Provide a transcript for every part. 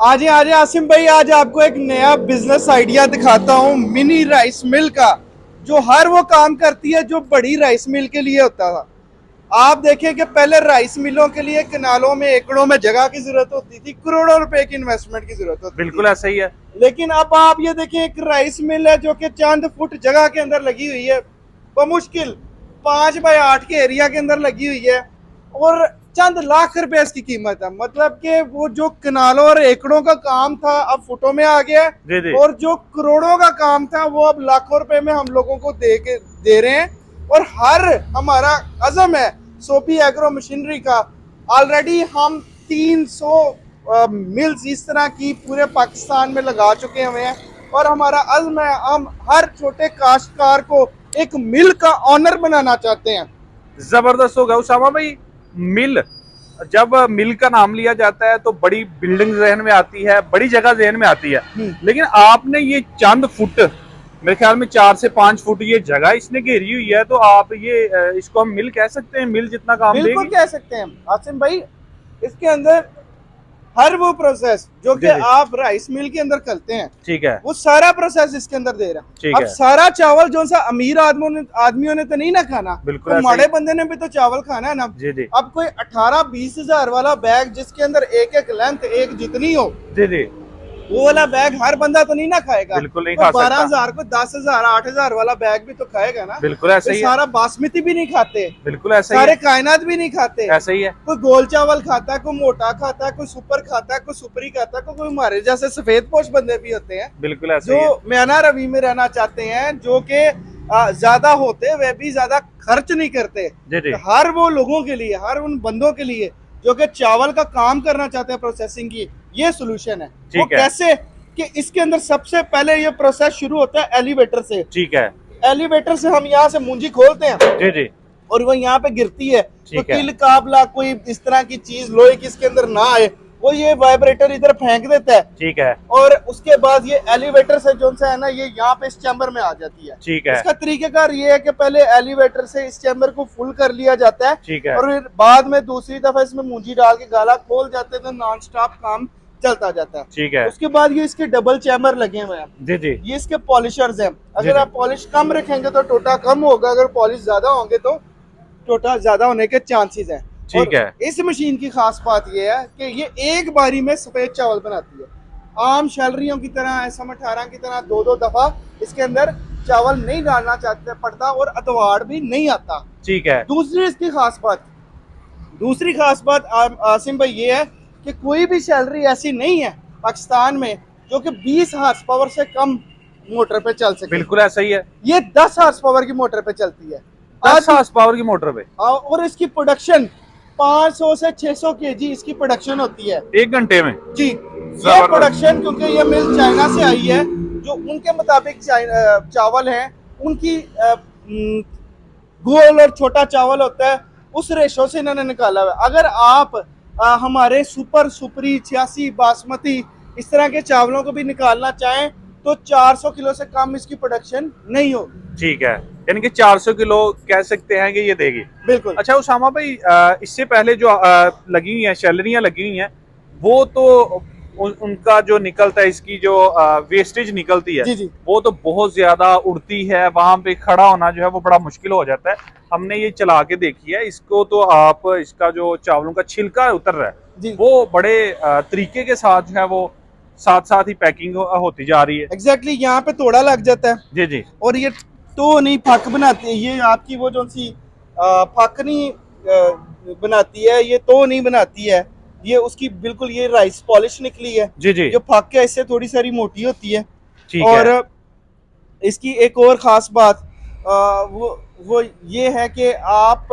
आज आसिम भाई, आज आपको एक नया बिजनेस आइडिया दिखाता हूँ मिनी राइस मिल का, जो हर वो काम करती है जो बड़ी राइस मिल के लिए होता था। आप देखें कि पहले राइस मिलों के लिए कनालों में एकड़ों में जगह की जरूरत होती थी, करोड़ों रुपए की इन्वेस्टमेंट की जरूरत होती थी। बिल्कुल ऐसा ही है। लेकिन अब आप ये देखें, एक राइस मिल है जो कि चंद फुट जगह के अंदर लगी हुई है, बमुश्किल 5 बाय 8 के एरिया के अंदर लगी हुई है, और चंद लाख रुपए इसकी कीमत है। मतलब कि वो जो कनालों और एकड़ों का काम था अब फुटों में आ गया है, जी जी। और जो करोड़ों का काम था वो अब लाखों रुपए में हम लोगों को दे रहे हैं। और हर हमारा अज़म है सोपी एग्रो मशीनरी का। ऑलरेडी हम 300 मिल्स इस तरह की पूरे पाकिस्तान में लगा चुके हुए हैं, और हमारा अज़्म है हम हर छोटे काश्तकार को एक मिल का ऑनर बनाना चाहते हैं। जबरदस्त होगा उसामा भाई। मिल, जब मिल का नाम लिया जाता है तो बड़ी बिल्डिंग जहन में आती है, बड़ी जगह जहन में आती है। लेकिन आपने ये चंद फुट, मेरे ख्याल में 4 से 5 फुट ये जगह इसने घेरी हुई है, तो आप ये इसको हम मिल कह सकते हैं? मिल जितना काम बिल्कुल देगी? कह सकते हैं आसिम भाई। इसके अंदर हर वो प्रोसेस जो कि जी जी। आप राइस मिल के अंदर करते हैं, ठीक है। वो सारा प्रोसेस इसके अंदर दे रहा है। ठीक अब है। सारा चावल जो सा अमीर आदमियों ने तो नहीं ना खाना, बिल्कुल तो ऐसा ही। माड़े बंदे ने भी तो चावल खाना है ना। जी जी। अब कोई 18-20 हजार वाला बैग जिसके अंदर एक एक लेंथ एक जितनी हो, जी जी। वो वाला बैग हर बंदा तो नहीं ना खाएगा। बिल्कुल नहीं कोई खा बारह सकता। हजार कोई 10 हजार 8 हजार वाला बैग भी तो खाएगा ना। बिल्कुल ऐसा कोई ही है। सारा बासमती भी नहीं खाते, बिल्कुल ऐसा ही सारे है। कायनात भी नहीं खाते। ऐसा ही है। कोई गोल चावल खाता है, कोई मोटा खाता है, कोई सुपर खाता है, कोई सुपरी खाता है, कोई हमारे जैसे सफेद पोश बंदे भी होते हैं बिल्कुल ऐसा जो ही है। म्याना रवि में रहना चाहते हैं, जो कि ज्यादा होते वे भी ज्यादा खर्च नहीं करते। जी जी। तो हर वो लोगों के लिए, हर उन बंदों के लिए जो कि चावल का काम करना चाहते हैं प्रोसेसिंग की, ये सोल्यूशन है। वो ठीक है। कैसे कि इसके अंदर सबसे पहले ये प्रोसेस शुरू होता है एलिवेटर से। ठीक है। एलिवेटर से हम यहाँ से मुंजी खोलते हैं जी जी। और वो यहाँ पे गिरती है। तो ठीक है। किल काबला कोई इस तरह की चीज लोहे की इसके अंदर ना आए, वो ये वाइब्रेटर इधर फेंक देता है। ठीक है। और उसके बाद ये एलिवेटर से जो सा है ना, ये यहाँ पे इस चैम्बर में आ जाती है। ठीक है। इसका तरीकेकार ये है कि पहले एलिवेटर से इस चैम्बर को फुल कर लिया जाता है, ठीक है। और फिर बाद में दूसरी दफा इसमें मुंजी डाल के गाला खोल जाते हैं, तो नॉन स्टॉप काम चलता जाता है। ठीक है। उसके बाद ये इसके डबल चैम्बर लगे हुए हैं। जी जी। ये इसके पॉलिशर्स हैं। जी अगर जी। आप पॉलिश कम रखेंगे तो टोटा कम होगा, अगर पॉलिश ज्यादा होंगे तो टोटा ज्यादा होने के चांसेस हैं। और ठीक है। इस मशीन की खास बात यह है कि ये एक बारी में सफेद चावल बनाती है। आम शैलरियों की तरह, SM18 की तरह दो दो दफा इसके अंदर चावल नहीं डालना चाहते पड़ता, और अतवाड़ भी नहीं आता। ठीक है। दूसरी इसकी खास बात, दूसरी खास बात आसिम भाई ये है कि कोई भी सैलरी ऐसी नहीं है पाकिस्तान में जो कि 20 हार्स पावर से कम मोटर पे चल सके। बिल्कुल ऐसा ही है। ये 10 हार्स पावर की मोटर पे चलती है। 10 आज हॉर्स पावर की मोटर पे और इसकी प्रोडक्शन 500 से 600 केजी इसकी प्रोडक्शन होती है 1 घंटे में? जी। ये जबरदस्त। प्रोडक्शन क्योंकि ये मिल चाइना से आई है, जो उनके मुताबिक चावल हैं उनकी गोल और छोटा चावल होता है, उस रेशो से इन्होंने निकाला हुआ है। अगर आप हमारे सुपर सुपरी 86 बासमती इस तरह के चावलों को भी निकालना चाहें तो 400 किलो से कम इसकी प्रोडक्शन नहीं होगी। ठीक है, यानी कि 400 किलो कह सकते हैं कि ये देगी। बिल्कुल। अच्छा उसामा भाई, इससे पहले जो लगी हुई है सैलरियां लगी हुई हैं, वो तो उनका जो निकलता है, इसकी जो वेस्टेज निकलती है, जी जी। वो तो बहुत ज्यादा उड़ती है। वहां पे खड़ा होना जो है वो बड़ा मुश्किल हो जाता है। हमने ये चला के देखी है इसको, तो आप इसका जो चावलों का छिलका उतर रहा है जी वो बड़े तरीके के साथ जो है वो साथ साथ ही पैकिंग होती जा रही है। एग्जैक्टली, यहाँ पे तोड़ा लग जाता है। जी जी। और ये तो नहीं फक बनाती है, ये आपकी वो जो सी फक नहीं बनाती है, ये तो नहीं बनाती है। ये उसकी बिल्कुल ये राइस पॉलिश निकली है। जी जी। जो फक है इससे थोड़ी सारी मोटी होती है। ठीक और है। इसकी एक और ख़ास बात वो ये है कि आप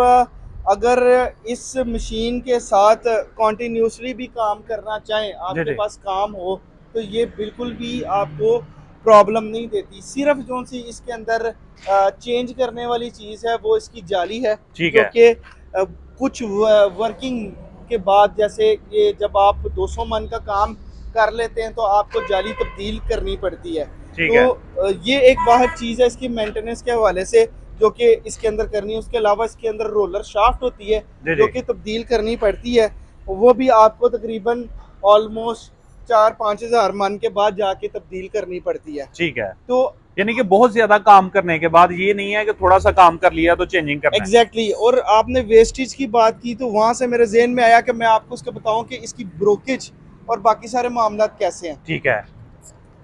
अगर इस मशीन के साथ कॉन्टीन्यूसली भी काम करना चाहें, जी आपके जी। पास काम हो, तो ये बिल्कुल भी आपको प्रॉब्लम नहीं देती। सिर्फ जो सी इसके अंदर चेंज करने वाली चीज़ है वो इसकी जाली है, ठीक जो है। कि कुछ वर्किंग के बाद, जैसे ये जब आप 200 मन का काम कर लेते हैं तो आपको जाली तब्दील करनी पड़ती है। ठीक है। तो ये एक बाहर चीज़ है इसकी मेंटेनेंस के हवाले से जो कि इसके अंदर करनी है। उसके अलावा इसके अंदर रोलर शाफ्ट होती है जी जो जी। कि तब्दील करनी पड़ती है, वो भी आपको तकरीबन ऑलमोस्ट 4-5 हजार मन के बाद जाके तब्दील करनी पड़ती है। ठीक है, तो यानी कि बहुत ज्यादा काम करने के बाद ये नहीं है कि थोड़ा सा काम कर लिया तो चेंजिंग करना है। एग्जैक्टली और आपने वेस्टेज की बात की तो वहां से मेरे जेहन में आया कि मैं आपको उसके बताऊं कि इसकी ब्रोकेज और बाकी सारे मामला कैसे हैं। ठीक है,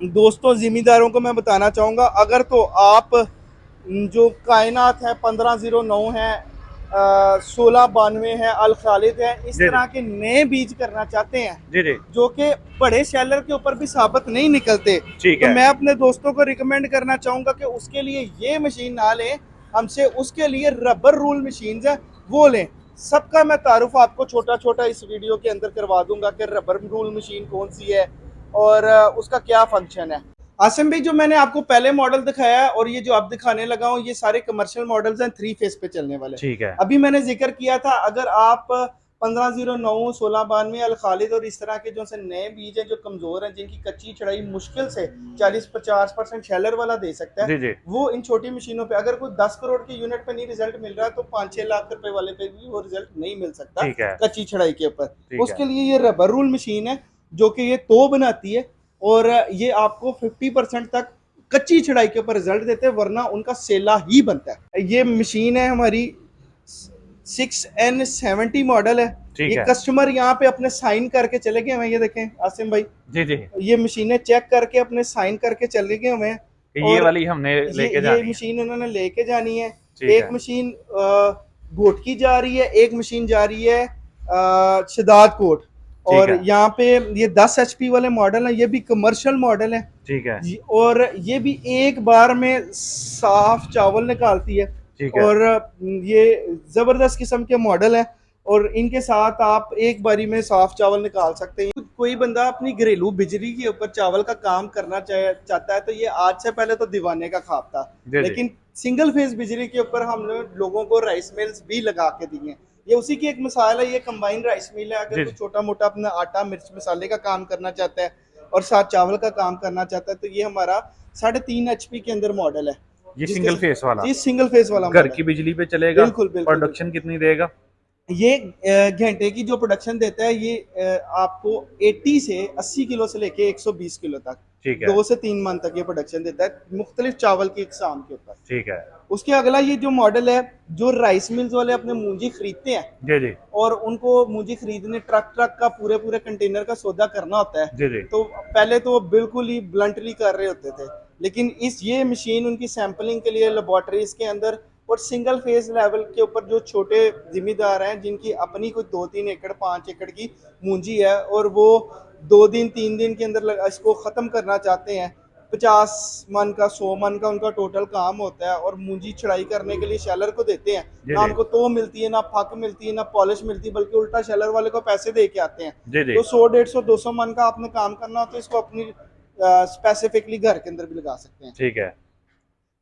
दोस्तों जिम्मेदारों को मैं बताना चाहूँगा, अगर तो आप जो कायनात है 1509 है, 1692 है, अल खालिद है, इस जी तरह के नए बीज करना चाहते हैं जी जी, जो कि बड़े शैलर के ऊपर भी साबित नहीं निकलते, ठीक तो है, मैं अपने दोस्तों को रिकमेंड करना चाहूँगा कि उसके लिए ये मशीन ना लें हमसे, उसके लिए रबर रूल मशीन है वो लें। सबका मैं तारुफ आपको छोटा छोटा इस वीडियो के अंदर करवा दूंगा कि रबर रूल मशीन कौन सी है और उसका क्या फंक्शन है। आसिम भाई, जो मैंने आपको पहले मॉडल दिखाया है और ये जो अब दिखाने लगा हूँ, ये सारे कमर्शियल मॉडल्स हैं 3 फेस पे चलने वाले। ठीक है, अभी मैंने जिक्र किया था, अगर आप 1509, 1692, अल खालिद और इस तरह के जो से नए बीज हैं जो कमजोर हैं, जिनकी कच्ची चढ़ाई मुश्किल से 40-50% शैलर वाला दे सकता जी है, जी, वो इन छोटी मशीनों पे अगर कोई 10 करोड़ के यूनिट पे नहीं रिजल्ट मिल रहा है तो 5-6 लाख रुपए वाले पे भी वो रिजल्ट नहीं मिल सकता ठीक है, कच्ची चढ़ाई के ऊपर। ठीक है, उसके लिए ये रबर रूल मशीन है जो कि ये तो बनाती है और ये आपको 50% तक कच्ची चढ़ाई के ऊपर रिजल्ट देते हैं, वरना उनका सेला ही बनता है। ये मशीन है हमारी 6N70 मॉडल है। ठीक ये है, कस्टमर यहाँ पे अपने साइन करके चले गए हैं, ये देखें आसिम भाई, जी जी, ये मशीनें चेक करके अपने साइन करके चले गए हुए हैं। ये और वाली हमने लेके ये जानी है। मशीन इन्होंने लेके जानी है। ठीक एक है, मशीन घोटकी जा रही है, एक मशीन जा रही है शदाद कोट। ठीक और है, यहाँ पे ये 10 HP वाले मॉडल हैं, ये भी कमर्शियल मॉडल है ठीक है, और ये भी एक बार में साफ चावल निकालती है ठीक है, और ये जबरदस्त किस्म के मॉडल है और इनके साथ आप एक बारी में साफ चावल निकाल सकते हैं। कोई बंदा अपनी घरेलू बिजली के ऊपर चावल का काम करना चाहता है तो ये आज से पहले तो दीवाने का ख्वाब था, जी जी, लेकिन सिंगल फेज बिजली के ऊपर हमने लोगों को राइस मिल्स भी लगा के दिए हैं। ये उसी की एक मिसाल है, ये कंबाइन राइस मिल है। अगर जी कोई जी, छोटा मोटा अपना आटा मिर्च मसाले का काम करना चाहता है और साथ चावल का काम करना चाहता है तो ये हमारा 3.5 HP के अंदर मॉडल है, ये जिसके सिंगल फेस वाला ये सिंगल फेस वाला घर मॉडल की है। बिजली पे चलेगा। बिल्कुल बिल्कुल प्रोडक्शन कितनी देगा? ये घंटे की जो प्रोडक्शन देता है ये आपको 80 से 80 किलो से लेके 120 किलो तक ठीक है, 2 से 3 मंथ तक ये प्रोडक्शन देता है मुख्तलिफ चावल की इकसाम के ऊपर। ठीक है, उसके अगला ये जो मॉडल है, जो राइस मिल्स वाले अपने मूंजी खरीदते हैं जी जी, और उनको मूंजी खरीदने ट्रक ट्रक का पूरे पूरे कंटेनर का सौदा करना होता है, जी जी, तो पहले तो वो बिल्कुल ही ब्लंटली कर रहे होते थे, लेकिन इस ये मशीन उनकी सैंपलिंग के लिए लेबोरेटरीज के अंदर और सिंगल फेज लेवल के ऊपर जो छोटे जिम्मेदार हैं जिनकी अपनी कोई 2-3 एकड़ 5 एकड़ की मूंजी है और वो 2 दिन 3 दिन के अंदर इसको ख़त्म करना चाहते हैं, 50 मन का 100 मन का उनका टोटल काम होता है और मूंजी चढ़ाई करने के लिए शेलर को देते हैं, जी ना जी, उनको तो मिलती है, ना फक मिलती है, ना पॉलिश मिलती है, बल्कि उल्टा शेलर वाले को पैसे दे के आते हैं। जी जी, तो 100, 150, 200 मन का आपने काम करना हो तो इसको अपनी स्पेसिफिकली घर के अंदर भी लगा सकते हैं। ठीक है,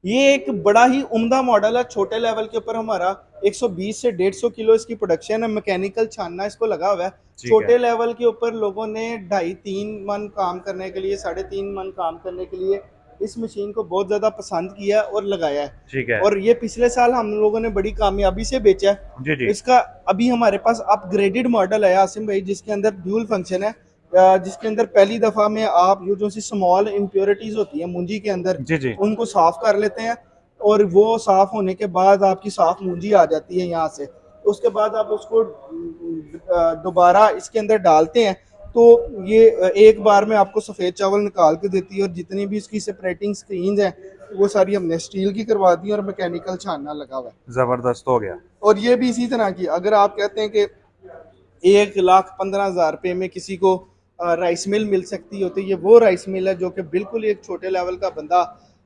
ये एक बड़ा ही उम्दा मॉडल है, छोटे लेवल के ऊपर हमारा 120 से 150 किलो इसकी प्रोडक्शन है, मैकेनिकल छानना इसको लगा हुआ है। ठीक छोटे है, लेवल के ऊपर लोगों ने 2.5-3 मन काम करने के लिए, 3.5 मन काम करने के लिए इस मशीन को बहुत ज़्यादा पसंद किया और लगाया है ठीक है, और ये पिछले साल हम लोगों ने बड़ी कामयाबी से बेचा है। जी जी, इसका अभी हमारे पास अपग्रेडेड मॉडल है आसिम भाई, जिसके अंदर ड्यूल फंक्शन है, जिसके अंदर पहली दफ़ा में आप जो जो सी स्मॉल इम्प्योरिटीज़ होती हैं मूंजी के अंदर जी जी, उनको साफ़ कर लेते हैं और वो साफ़ होने के बाद आपकी साफ़ मूंजी आ जाती है यहाँ से। उसके बाद आप उसको दोबारा इसके अंदर डालते हैं तो ये एक बार में आपको सफ़ेद चावल निकाल के देती है और जितनी भी इसकी सेपरेटिंग स्क्रीन हैं वो सारी हमने स्टील की करवा दी और मैकेनिकल छानना लगा हुआ है। जबरदस्त हो गया। और ये भी इसी तरह की, अगर आप कहते हैं कि 1,15,000 रुपये में किसी को राइस मिल मिल सकती हो तो ये वो राइस मिल है जो कि बिल्कुल एक छोटे लेवल का बंदा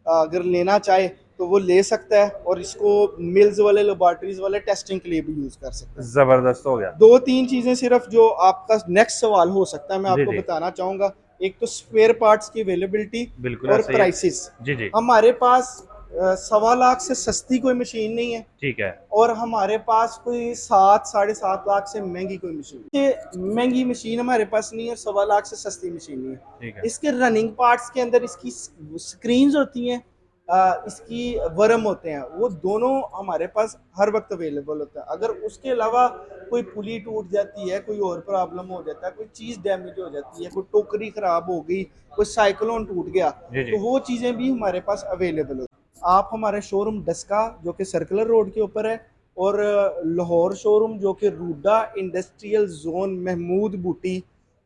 अगर लेना चाहे तो वो ले सकता है और इसको मिल्स वाले लेबोरेटरीज वाले टेस्टिंग के लिए भी यूज कर सकता है। जबरदस्त हो गया। 2-3 चीजें सिर्फ जो आपका नेक्स्ट सवाल हो सकता है मैं जी आपको जी, बताना चाहूंगा, एक तो स्पेयर पार्ट्स की अवेलेबिलिटी बिल्कुल और ऐसे ही है। प्राइसेस। जी जी, हमारे पास 1.25 लाख से सस्ती कोई मशीन नहीं है ठीक है, और हमारे पास कोई 7-7.5 लाख से महंगी कोई मशीन, ये महंगी मशीन हमारे पास नहीं है, 1.25 लाख से सस्ती मशीन नहीं है। ठीक है, इसके रनिंग पार्ट्स के अंदर इसकी स्क्रीन्स होती हैं इसकी वर्म होते हैं, वो दोनों हमारे पास हर वक्त अवेलेबल होता है। अगर उसके अलावा कोई पुली टूट जाती है, कोई और प्रॉब्लम हो जाता है, कोई चीज़ डैमेज हो जाती है, कोई टोकरी ख़राब हो गई, कोई साइक्लोन टूट गया, जी जी। तो वो चीज़ें भी हमारे पास अवेलेबल होती हैं। आप हमारे शोरूम डस्का जो कि सर्कुलर रोड के ऊपर है, और लाहौर शोरूम जो कि रूडा इंडस्ट्रियल जोन महमूद बूटी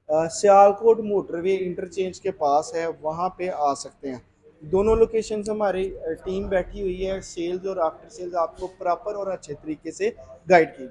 सियालकोट मोटरवे इंटरचेंज के पास है, वहाँ पे आ सकते हैं। दोनों लोकेशंस हमारी टीम बैठी हुई है, सेल्स और आफ्टर सेल्स आपको प्रॉपर और अच्छे तरीके से गाइड की।